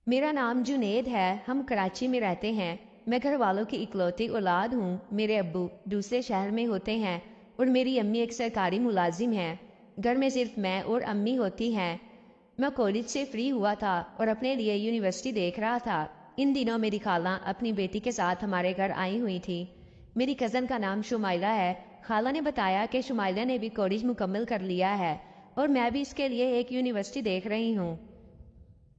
मेरा नाम जुनेद है। हम कराची में रहते हैं। मैं घर वालों की इकलौती औलाद हूँ। मेरे अब्बू दूसरे शहर में होते हैं और मेरी अम्मी एक सरकारी मुलाजिम हैं। घर में सिर्फ मैं और अम्मी होती हैं। मैं कॉलेज से फ्री हुआ था और अपने लिए यूनिवर्सिटी देख रहा था। इन दिनों मेरी खाला अपनी बेटी के साथ हमारे घर आई हुई थी। मेरी कज़न का नाम शुमाइला है। खाला ने बताया कि शुमाइला ने भी कॉलेज मुकम्मल कर लिया है और मैं भी इसके लिए एक यूनिवर्सिटी देख रही हूँ।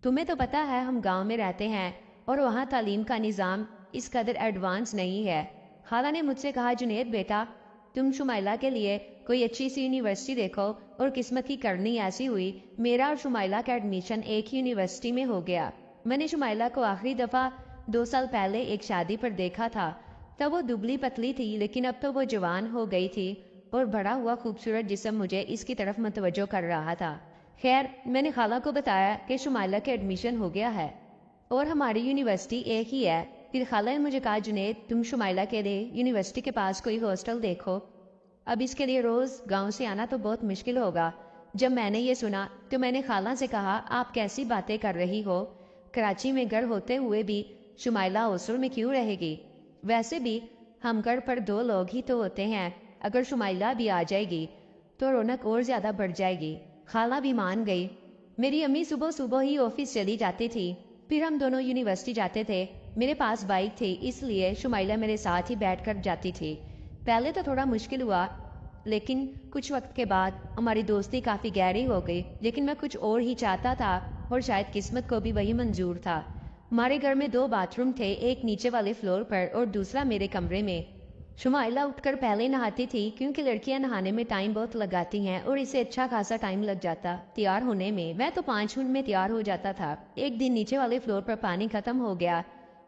तुम्हें तो पता है हम गांव में रहते हैं और वहाँ तालीम का निज़ाम इस कदर एडवांस नहीं है। खाला ने मुझसे कहा, जुनेद बेटा, तुम शुमाइला के लिए कोई अच्छी सी यूनिवर्सिटी देखो। और किस्मत की करनी ऐसी हुई, मेरा और शुमाइला का एडमिशन एक ही यूनिवर्सिटी में हो गया। मैंने शुमाइला को आखिरी दफ़ा 2 साल पहले एक शादी पर देखा था। तब वो दुबली पतली थी, लेकिन अब तो वो जवान हो गई थी और बड़ा हुआ खूबसूरत जिस्म मुझे इसकी तरफ मतवज्जो कर रहा था। खैर, मैंने खाला को बताया कि शुमाइला के एडमिशन हो गया है और हमारी यूनिवर्सिटी एक ही है। फिर खाला ने मुझे कहा, जुनेद, तुम शुमाइला के लिए यूनिवर्सिटी के पास कोई हॉस्टल देखो। अब इसके लिए रोज़ गांव से आना तो बहुत मुश्किल होगा। जब मैंने ये सुना तो मैंने खाला से कहा, आप कैसी बातें कर रही हो? कराची में घर होते हुए भी शुमाइला हॉस्टल में क्यों रहेगी? वैसे भी हम घर पर 2 लोग ही तो होते हैं। अगर शुमाइला भी आ जाएगी तो रौनक और ज़्यादा बढ़ जाएगी। खाला भी मान गई। मेरी अम्मी सुबह सुबह ही ऑफिस चली जाती थी। फिर हम दोनों यूनिवर्सिटी जाते थे। मेरे पास बाइक थी, इसलिए शुमाइला मेरे साथ ही बैठकर जाती थी। पहले तो थोड़ा मुश्किल हुआ, लेकिन कुछ वक्त के बाद हमारी दोस्ती काफ़ी गहरी हो गई। लेकिन मैं कुछ और ही चाहता था और शायद किस्मत को भी वही मंजूर था। हमारे घर में 2 बाथरूम थे, एक नीचे वाले फ्लोर पर और दूसरा मेरे कमरे में। शुमाइला उठकर पहले नहाती थी, क्योंकि लड़कियां नहाने में टाइम बहुत लगाती हैं और इसे अच्छा खासा टाइम लग जाता तैयार होने में। मैं तो 5 मिनट में तैयार हो जाता था। एक दिन नीचे वाले फ्लोर पर पानी खत्म हो गया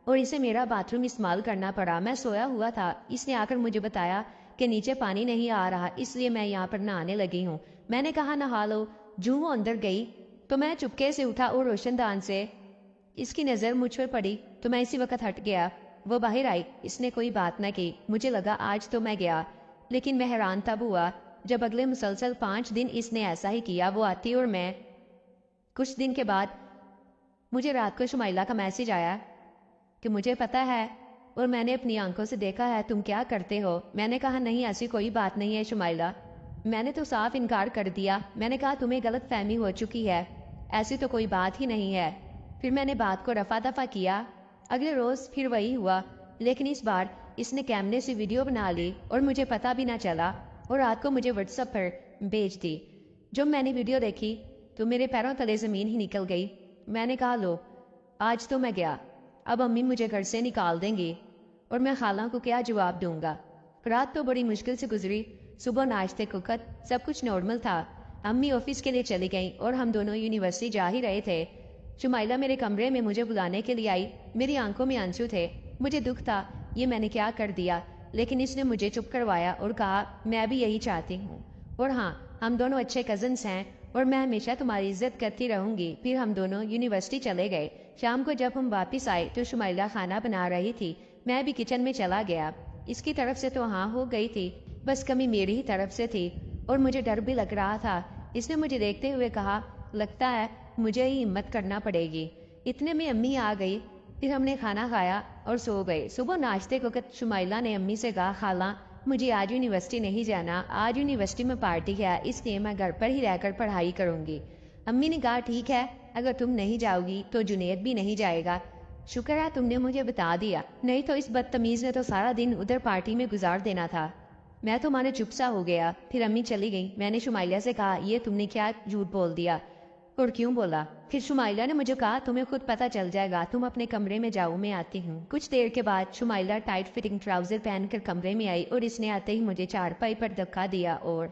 और इसे मेरा बाथरूम इस्तेमाल करना पड़ा। मैं सोया हुआ था। इसने आकर मुझे बताया कि नीचे पानी नहीं आ रहा, इसलिए मैं यहाँ पर नहाने लगी हूँ। मैंने कहा, नहा लो। जूं वो अंदर गई तो मैं चुपके से उठा और रोशनदान से इसकी नज़र मुझ पर पड़ी तो मैं इसी वक्त हट गया। वो बाहर आई। इसने कोई बात न की। मुझे लगा आज तो मैं गया, लेकिन मैं हैरान तब हुआ जब अगले मुसलसल 5 दिन इसने ऐसा ही किया। वो आती और मैं। कुछ दिन के बाद मुझे रात को शुमाइला का मैसेज आया कि मुझे पता है और मैंने अपनी आंखों से देखा है तुम क्या करते हो। मैंने कहा, नहीं, ऐसी कोई बात नहीं है शुमाइला। मैंने तो साफ इनकार कर दिया। मैंने कहा, तुम्हें गलत फहमी हो चुकी है, ऐसी तो कोई बात ही नहीं है। फिर मैंने बात को रफा दफा किया। अगले रोज़ फिर वही हुआ, लेकिन इस बार इसने कैमरे से वीडियो बना ली और मुझे पता भी ना चला और रात को मुझे व्हाट्सएप पर भेज दी। जब मैंने वीडियो देखी तो मेरे पैरों तले ज़मीन ही निकल गई। मैंने कहा, लो, आज तो मैं गया। अब अम्मी मुझे घर से निकाल देंगी और मैं खाला को क्या जवाब दूंगा। रात तो बड़ी मुश्किल से गुजरी। सुबह नाश्ते को वक्त सब कुछ नॉर्मल था। अम्मी ऑफिस के लिए चली गई और हम दोनों यूनिवर्सिटी जा ही रहे थे। शुमाइला मेरे कमरे में मुझे बुलाने के लिए आई। मेरी आंखों में आंसू थे। मुझे दुख था, ये मैंने क्या कर दिया, लेकिन इसने मुझे चुप करवाया और कहा, मैं भी यही चाहती हूँ। और हाँ, हम दोनों अच्छे कजन्स हैं और मैं हमेशा तुम्हारी इज्जत करती रहूंगी। फिर हम दोनों यूनिवर्सिटी चले गए। शाम को जब हम वापस आए तो शुमाइला खाना बना रही थी। मैं भी किचन में चला गया। इसकी तरफ से तो हाँ हो गई थी, बस कमी मेरी ही तरफ से थी और मुझे डर भी लग रहा था। इसने मुझे देखते हुए कहा, लगता है मुझे ही हिम्मत करना पड़ेगी। इतने में अम्मी आ गई। फिर हमने खाना खाया और सो गए। सुबह नाश्ते को वक्त शुमाइला ने अम्मी से कहा, खाला, मुझे आज यूनिवर्सिटी नहीं जाना, आज यूनिवर्सिटी में पार्टी है, इसलिए मैं घर पर ही रहकर पढ़ाई करूंगी। अम्मी ने कहा, ठीक है, अगर तुम नहीं जाओगी तो जुनेद भी नहीं जाएगा। शुक्र है तुमने मुझे बता दिया, नहीं तो इस बदतमीज ने तो सारा दिन उधर पार्टी में गुजार देना था। मैं तो माने चुप सा हो गया। फिर अम्मी चली गई। मैंने शुमाइला से कहा, ये तुमने क्या झूठ बोल दिया और क्यों बोला? फिर शुमाइला ने मुझे कहा, तुम्हें खुद पता चल जाएगा, तुम अपने कमरे में जाओ, मैं आती हूँ। कुछ देर के बाद शुमाइला टाइट फिटिंग ट्राउजर पहनकर कमरे में आई और इसने आते ही मुझे चारपाई पर धक्का दिया और